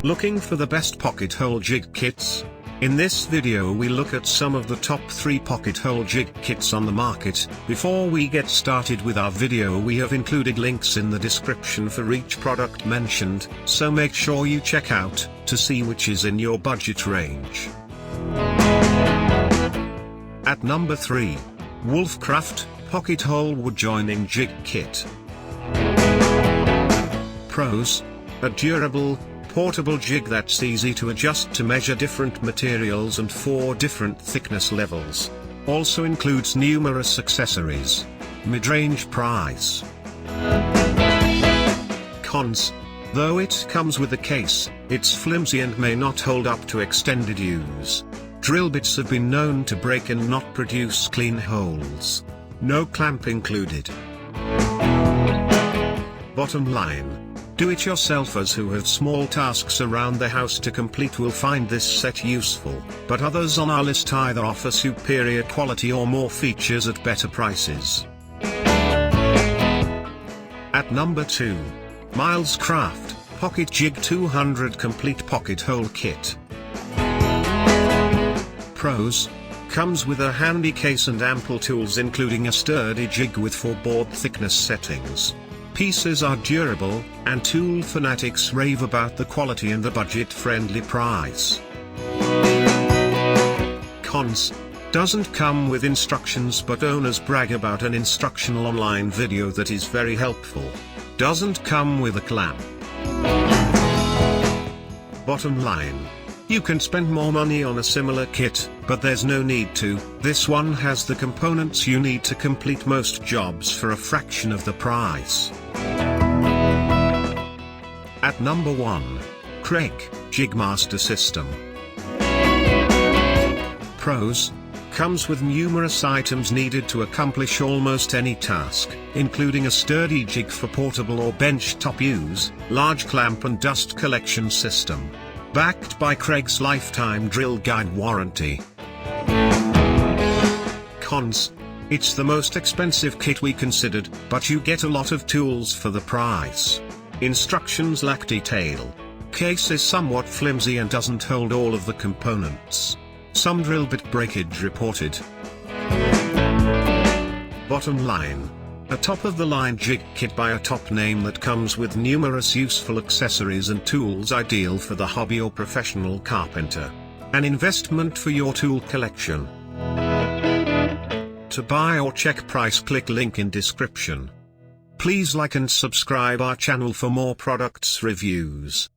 Looking for the best pocket hole jig kits? In this video we look at some of the top 3 pocket hole jig kits on the market. Before we get started with our video, we have included links in the description for each product mentioned, so make sure you check out to see which is in your budget range. At number 3. Wolfcraft Pocket Hole Woodjoining Jig Kit. Pros: a durable, portable jig that's easy to adjust to measure different materials and 4 different thickness levels. Also includes numerous accessories. Mid-range price. Cons: though it comes with a case, it's flimsy and may not hold up to extended use. Drill bits have been known to break and not produce clean holes. No clamp included. Bottom line: do-it-yourselfers who have small tasks around the house to complete will find this set useful, but others on our list either offer superior quality or more features at better prices. At number 2. Milescraft Pocket Jig 200 Complete Pocket Hole Kit. Pros: comes with a handy case and ample tools, including a sturdy jig with 4 board thickness settings. Pieces are durable, and tool fanatics rave about the quality and the budget-friendly price. Cons: doesn't come with instructions, but owners brag about an instructional online video that is very helpful. Doesn't come with a clamp. Bottom line: you can spend more money on a similar kit, but there's no need to. This one has the components you need to complete most jobs for a fraction of the price. At number 1. Kreg Jigmaster System. Pros: comes with numerous items needed to accomplish almost any task, including a sturdy jig for portable or bench top use, large clamp and dust collection system. Backed by Kreg's lifetime drill guide warranty. Cons: it's the most expensive kit we considered, but you get a lot of tools for the price. Instructions lack detail. Case is somewhat flimsy and doesn't hold all of the components. Some drill bit breakage reported. Bottom line: a top-of-the-line jig kit by a top name that comes with numerous useful accessories and tools, ideal for the hobby or professional carpenter. An investment for your tool collection. To buy or check price, click link in description. Please like and subscribe our channel for more products reviews.